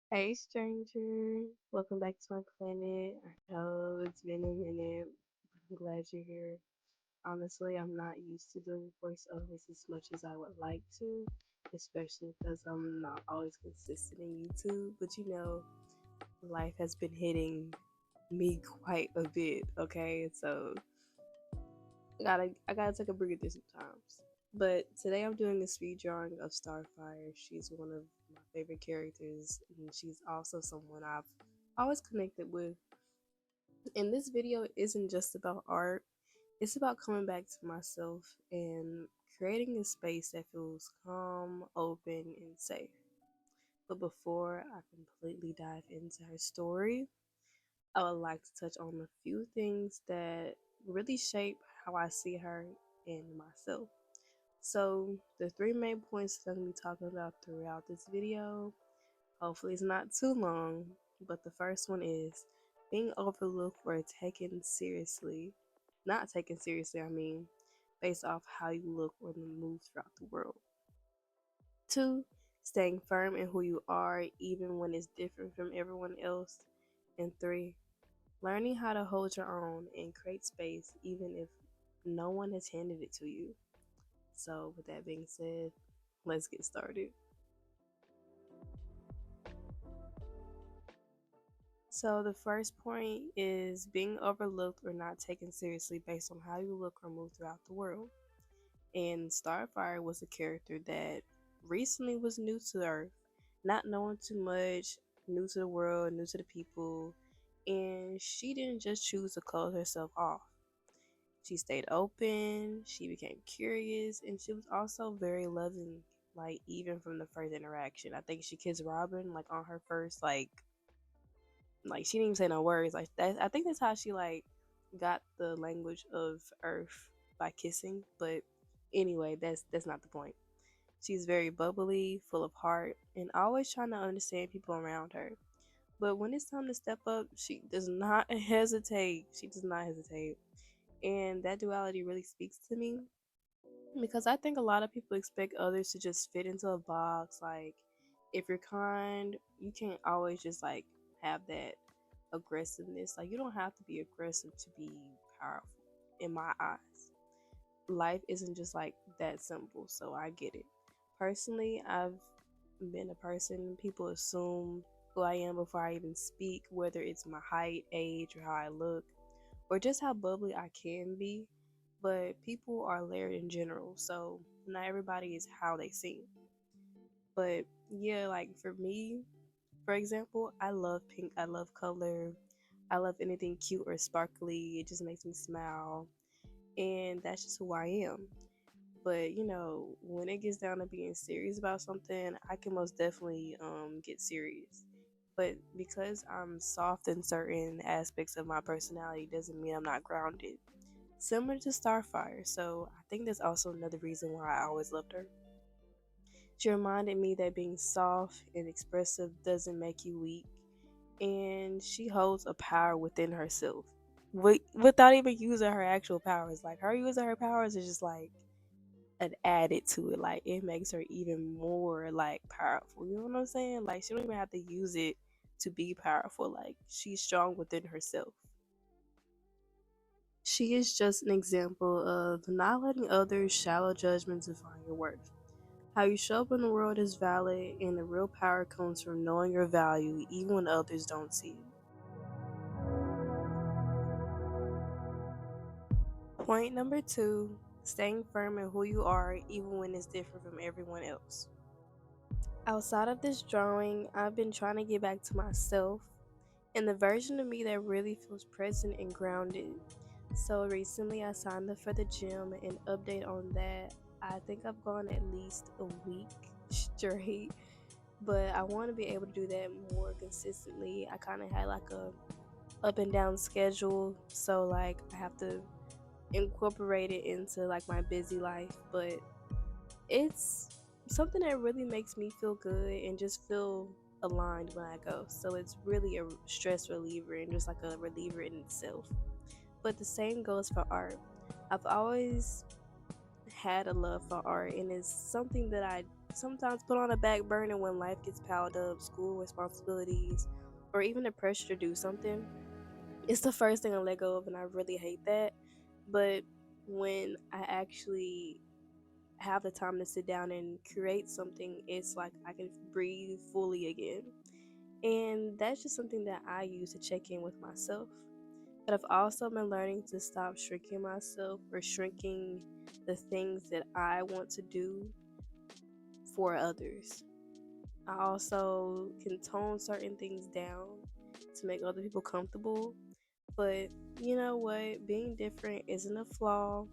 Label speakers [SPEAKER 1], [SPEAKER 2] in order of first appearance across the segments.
[SPEAKER 1] Hey, stranger. Welcome back to my planet. I know it's been a minute. I'm glad you're here. Honestly, I'm not used to doing voiceovers as much as I would like to, especially because I'm not always consistent in YouTube. But life has been hitting me quite a bit. Okay, so I gotta take a breather sometimes. But today I'm doing a speed drawing of Starfire. She's one of my favorite characters, and she's also someone I've always connected with. And this video isn't just about art, it's about coming back to myself and creating a space that feels calm, open, and safe. But before I completely dive into her story, I would like to touch on a few things that really shape how I see her and myself. So, the three main points that I'm going to be talking about throughout this video, hopefully, it's not too long, but the first one is being overlooked or taken seriously. Not taken seriously, I mean, based off how you look or move throughout the world. Two, staying firm in who you are, even when it's different from everyone else. And three, learning how to hold your own and create space, even if no one has handed it to you. So, with that being said, let's get started. So, the first point is being overlooked or not taken seriously based on how you look or move throughout the world. And Starfire was a character that recently was new to Earth, not knowing too much, new to the world, new to the people, and she didn't just choose to close herself off. She stayed open, she became curious, and she was also very loving, like even from the first interaction. I think she kissed Robin like on her first like she didn't even say no words. Like that I think that's how she like got the language of Earth by kissing. But anyway, that's not the point. She's very bubbly, full of heart, and always trying to understand people around her. But when it's time to step up, she does not hesitate. She does not hesitate. And that duality really speaks to me because I think a lot of people expect others to just fit into a box. Like, if you're kind, you can't always just like have that aggressiveness. Like, you don't have to be aggressive to be powerful, in my eyes. Life isn't just like that simple, so I get it. Personally, I've been a person people assume who I am before I even speak, whether it's my height, age, or how I look, or just how bubbly I can be. But people are layered in general, so not everybody is how they seem. But yeah, like for me, for example, I love pink, I love color, I love anything cute or sparkly. It just makes me smile, and that's just who I am. But when it gets down to being serious about something, I can most definitely get serious. But because I'm soft in certain aspects of my personality doesn't mean I'm not grounded. Similar to Starfire, so I think that's also another reason why I always loved her. She reminded me that being soft and expressive doesn't make you weak, and she holds a power within herself. Without even using her actual powers. Like, her using her powers is just like an added to it. Like, it makes her even more like powerful. You know what I'm saying? Like, she don't even have to use it to be powerful. Like, she's strong within herself. She is just an example of not letting others' shallow judgments define your worth. How you show up in the world is valid, and the real power comes from knowing your value even when others don't see it. Point number two, staying firm in who you are even when it's different from everyone else. Outside of this drawing, I've been trying to get back to myself and the version of me that really feels present and grounded. So recently I signed up for the gym and update on that. I think I've gone at least a week straight, but I want to be able to do that more consistently. I kind of had like a up and down schedule, so like I have to incorporate it into like my busy life, but it's something that really makes me feel good and just feel aligned when I go. So it's really a stress reliever and just like a reliever in itself. But the same goes for art. I've always had a love for art, and it's something that I sometimes put on a back burner when life gets piled up, school responsibilities, or even the pressure to do something. It's the first thing I let go of, and I really hate that. But when I actually have the time to sit down and create something, it's like I can breathe fully again. And that's just something that I use to check in with myself. But I've also been learning to stop shrinking myself or shrinking the things that I want to do for others. I also can tone certain things down to make other people comfortable. But you know what? Being different isn't a flaw,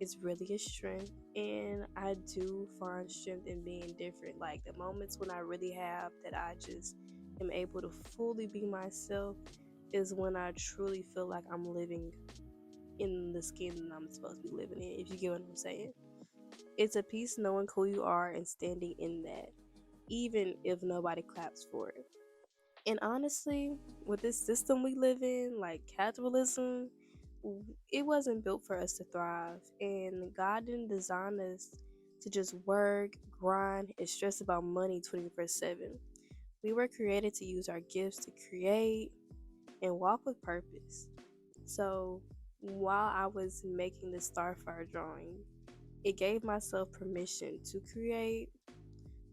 [SPEAKER 1] it's really a strength. And I do find strength in being different. Like the moments when I really have that I just am able to fully be myself is when I truly feel like I'm living in the skin that I'm supposed to be living in, if you get what I'm saying. It's a piece knowing who you are and standing in that, even if nobody claps for it. And honestly, with this system we live in, like capitalism, it wasn't built for us to thrive. And God didn't design us to just work, grind, and stress about money 24/7. We were created to use our gifts to create and walk with purpose. So while I was making the Starfire drawing, it gave myself permission to create,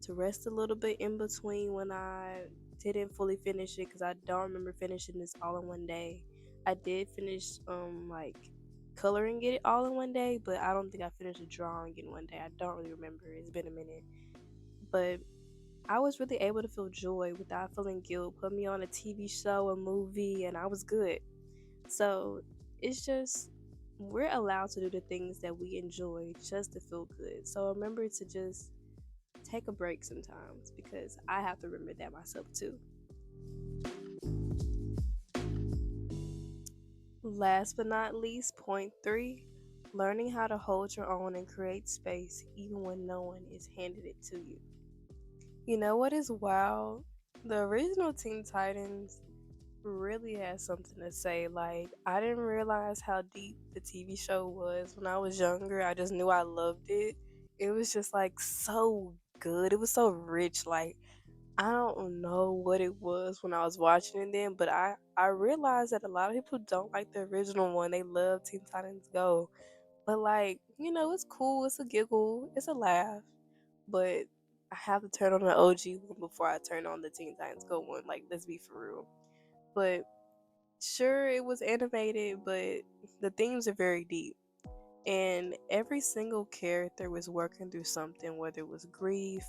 [SPEAKER 1] to rest a little bit in between when I didn't fully finish it because I don't remember finishing this all in one day. I did finish like coloring it all in one day, but I don't think I finished the drawing in one day. I don't really remember. It's been a minute. But I was really able to feel joy without feeling guilt. Put me on a TV show, a movie, and I was good. So it's just we're allowed to do the things that we enjoy just to feel good. So remember to just take a break sometimes because I have to remember that myself too. Last but not least, point three, learning how to hold your own and create space even when no one is handed it to you. You know what is wild? The original Teen Titans really had something to say. Like, I didn't realize how deep the TV show was when I was younger. I just knew I loved it. It was just like so good. It was so rich. Like, I don't know what it was when I was watching it then, but I realized that a lot of people don't like the original one. They love Teen Titans Go. But like, it's cool, it's a giggle, it's a laugh. But I have to turn on the OG one before I turn on the Teen Titans Go one. Like, let's be for real. But sure, it was animated, but the themes are very deep. And every single character was working through something, whether it was grief,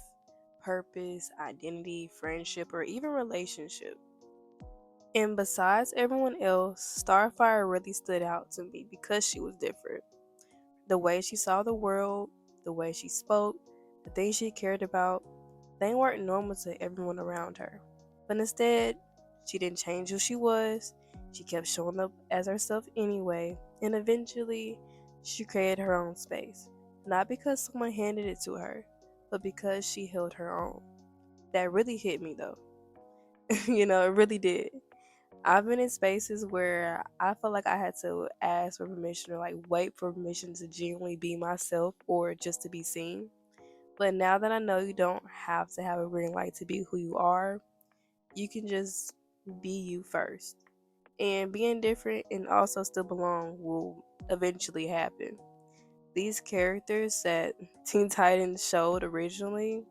[SPEAKER 1] purpose, identity, friendship, or even relationship. And besides everyone else, Starfire really stood out to me because she was different. The way she saw the world, the way she spoke, the things she cared about, they weren't normal to everyone around her. But instead, she didn't change who she was. She kept showing up as herself anyway, and eventually, she created her own space. Not because someone handed it to her, but because she held her own. That really hit me though. It really did. I've been in spaces where I felt like I had to ask for permission or like wait for permission to genuinely be myself or just to be seen. But now that I know you don't have to have a green light to be who you are, you can just be you first. And being different and also still belong will eventually happen. These characters that Teen Titans showed originally,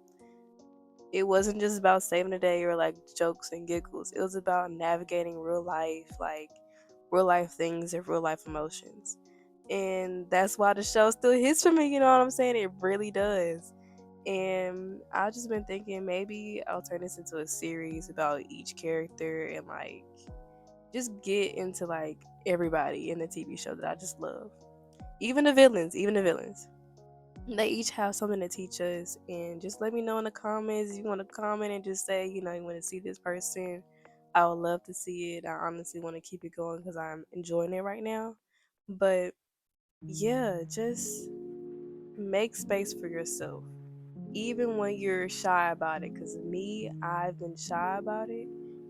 [SPEAKER 1] it wasn't just about saving the day or like jokes and giggles. It was about navigating real life, like real life things and real life emotions. And that's why the show still hits for me, you know what I'm saying? It really does. And I've just been thinking maybe I'll turn this into a series about each character and like just get into like everybody in the TV show that I just love. Even the villains. They each have something to teach us. And just let me know in the comments if you want to comment and just say, you want to see this person. I would love to see it. I honestly want to keep it going because I'm enjoying it right now. But yeah, just make space for yourself even when you're shy about it. Because me, I've been shy about it,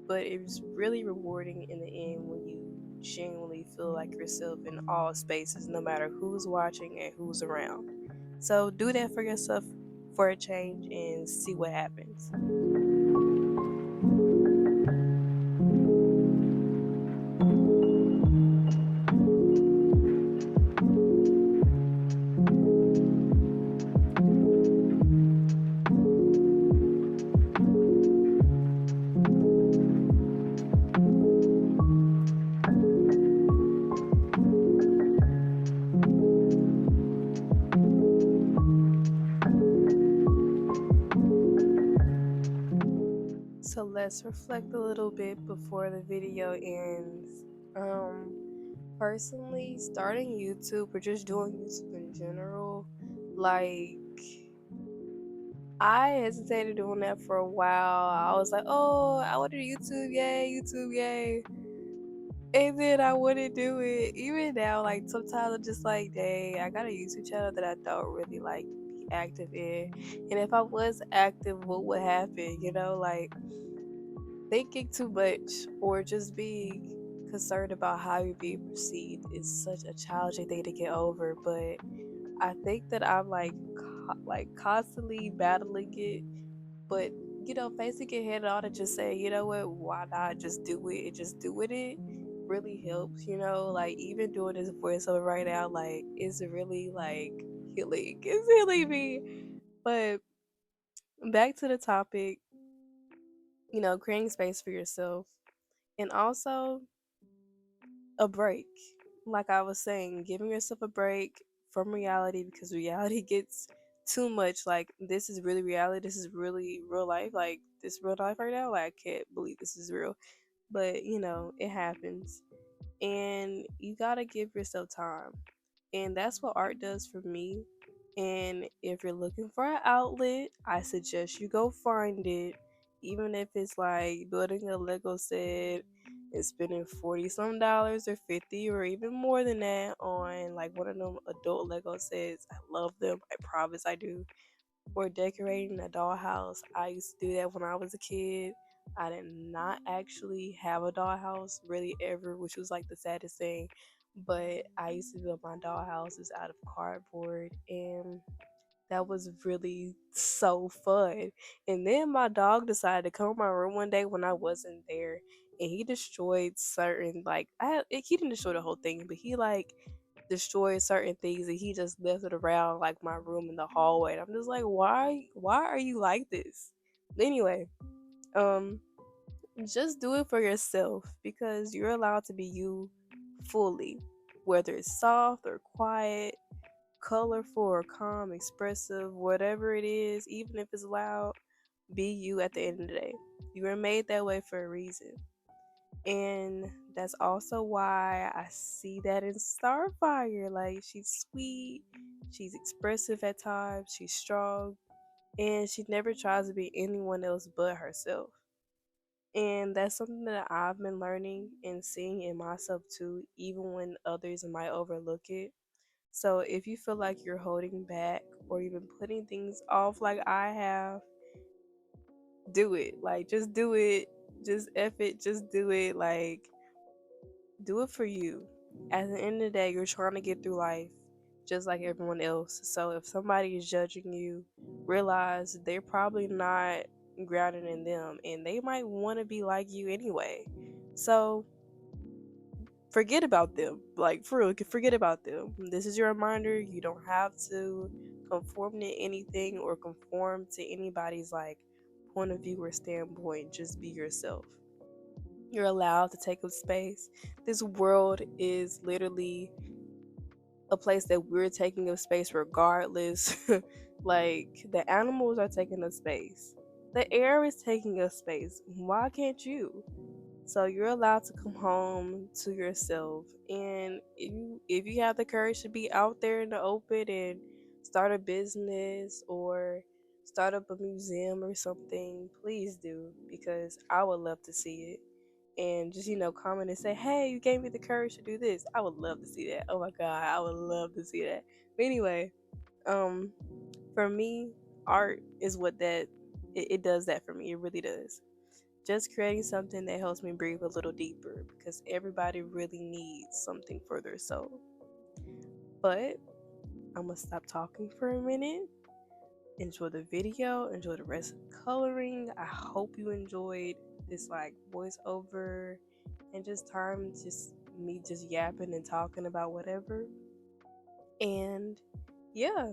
[SPEAKER 1] but it's really rewarding in the end when you genuinely feel like yourself in all spaces, no matter who's watching and who's around. So do that for yourself for a change and see what happens. So let's reflect a little bit before the video ends. Personally, starting YouTube or just doing YouTube in general, like I hesitated doing that for a while. I was like, oh, I want to do YouTube, yay, YouTube, yay. And then I wouldn't do it. Even now, like sometimes I'm just like, dang, I got a YouTube channel that I don't really like be active in. And if I was active, what would happen? Like thinking too much or just being concerned about how you're being perceived is such a challenging thing to get over. But I think that I'm like constantly battling it, but facing it head on and just saying, you know what, why not just do it and just doing it really helps. Like even doing this voiceover right now, like it's really like healing. It's healing me. But back to the topic, creating space for yourself and also a break. Like I was saying, giving yourself a break from reality because reality gets too much. Like this is really reality. This is really real life. Like this real life right now. Like I can't believe this is real. But it happens. And you gotta give yourself time. And that's what art does for me. And if you're looking for an outlet, I suggest you go find it. Even if it's like building a Lego set and spending 40 some dollars or 50 or even more than that on like one of them adult Lego sets. I love them. I promise I do. Or decorating a dollhouse. I used to do that when I was a kid. I did not actually have a dollhouse really ever, which was like the saddest thing. But I used to build my dollhouses out of cardboard, and that was really so fun. And then my dog decided to come in my room one day when I wasn't there, and he destroyed certain he didn't destroy the whole thing, but he like destroyed certain things and he just left it around like my room in the hallway. And I'm just like, why are you like this? Anyway, um, just do it for yourself because you're allowed to be you fully, whether it's soft or quiet, colorful or calm, expressive, whatever it is, even if it's loud, be you at the end of the day. You were made that way for a reason. And that's also why I see that in Starfire. Like, she's sweet, she's expressive at times, she's strong, and she never tries to be anyone else but herself. And that's something that I've been learning and seeing in myself too, even when others might overlook it. So if you feel like you're holding back or even putting things off like I have, do it. Like just do it. Just F it, just do it. Like do it for you. At the end of the day, you're trying to get through life just like everyone else. So if somebody is judging you, realize they're probably not grounded in them and they might want to be like you anyway. So forget about them. Like for real, forget about them. This is your reminder. You don't have to conform to anything or conform to anybody's like point of view or standpoint. Just be yourself. You're allowed to take up space. This world is literally a place that we're taking up space regardless. Like the animals are taking up space. The air is taking up space. Why can't you? So you're allowed to come home to yourself. And if you have the courage to be out there in the open and start a business or start up a museum or something, please do because I would love to see it. And just comment and say, "Hey, you gave me the courage to do this." I would love to see that. Oh my god, I would love to see that. But anyway, um, for me, art is what it does that for me. It really does. Just creating something that helps me breathe a little deeper because everybody really needs something for their soul. But I'm gonna stop talking for a minute. enjoy the video, enjoy the rest of the coloring. I hope you enjoyed this like voiceover and just time just me just yapping and talking about whatever. And yeah.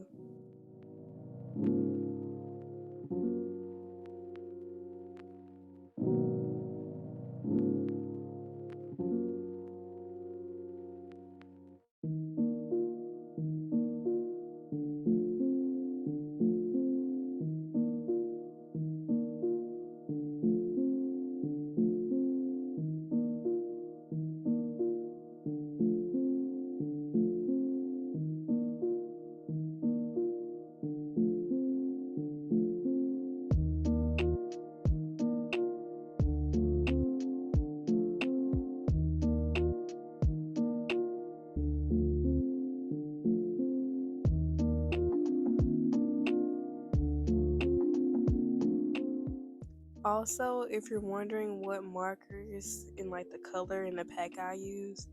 [SPEAKER 1] Also, if you're wondering what markers in like the color in the pack I use,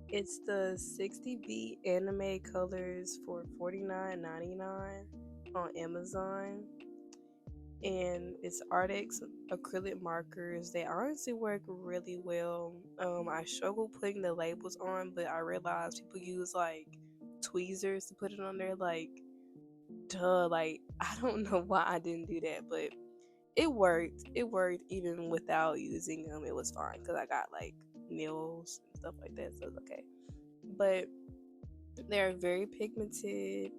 [SPEAKER 1] it's the 60B anime colors for $49.99 on Amazon. And it's Artix acrylic markers. They honestly work really well. I struggle putting the labels on, but I realized people use like tweezers to put it on there. Like, duh, like I don't know why I didn't do that, but it worked. It worked even without using them. It was fine because I got like nails and stuff like that, so it's okay. But they're very pigmented.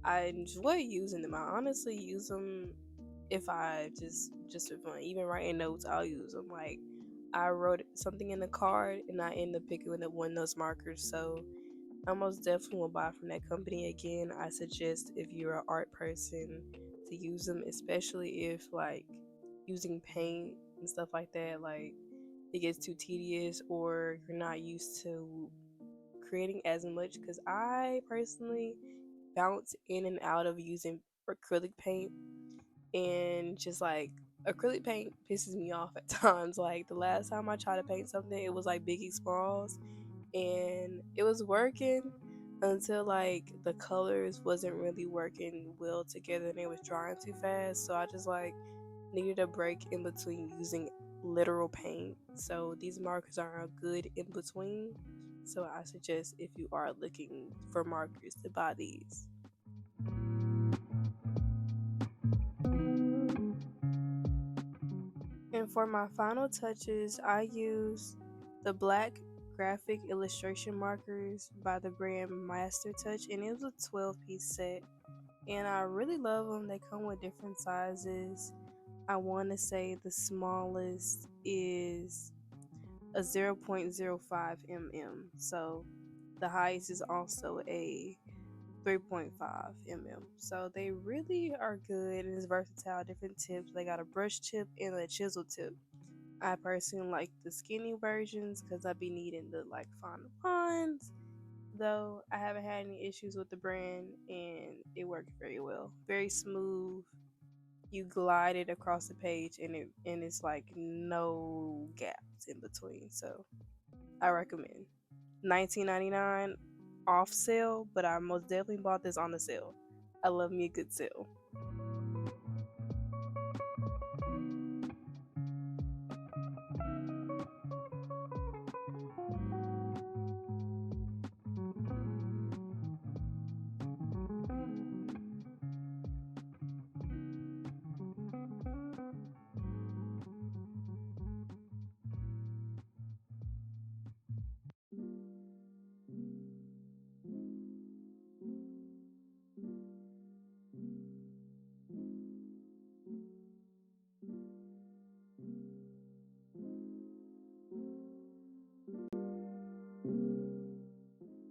[SPEAKER 1] I enjoy using them. I honestly use them if I just for fun. Even writing notes, I'll use them. Like I wrote something in the card and I end up picking up one of those markers. So I most definitely will buy from that company again. I suggest if you're an art person to use them, especially if like using paint and stuff like that, like it gets too tedious or you're not used to creating as much. Because I personally bounce in and out of using acrylic paint, and just like acrylic paint pisses me off at times. Like the last time I tried to paint something, it was like Biggie Smalls, and it was working until like the colors wasn't really working well together and it was drying too fast. So I just like needed a break in between using literal paint. So these markers are a good in between. So I suggest if you are looking for markers to buy these. And for my final touches, I use the black graphic illustration markers by the brand Master Touch, and it was a 12-piece set. And I really love them. They come with different sizes. I want to say the smallest is a 0.05 mm. So the highest is also a 3.5 mm. So they really are good and it's versatile, different tips. They got a brush tip and a chisel tip. I personally like the skinny versions because I be needing the like fine lines. Though I haven't had any issues with the brand and it worked very well. Very smooth. You glide it across the page and it's like no gaps in between. So I recommend. $19.99 off sale, but I most definitely bought this on the sale. I love me a good sale.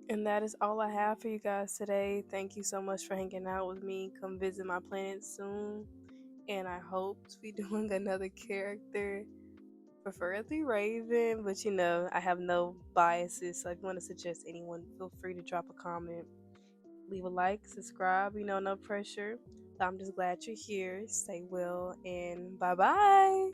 [SPEAKER 1] And that is all I have for you guys today. Thank you so much for hanging out with me. Come visit my planet soon. And I hope to be doing another character, preferably Raven. But you know, I have no biases. So if you want to suggest anyone, feel free to drop a comment. Leave a like, subscribe. You know, no pressure. But I'm just glad you're here. Stay well and bye bye.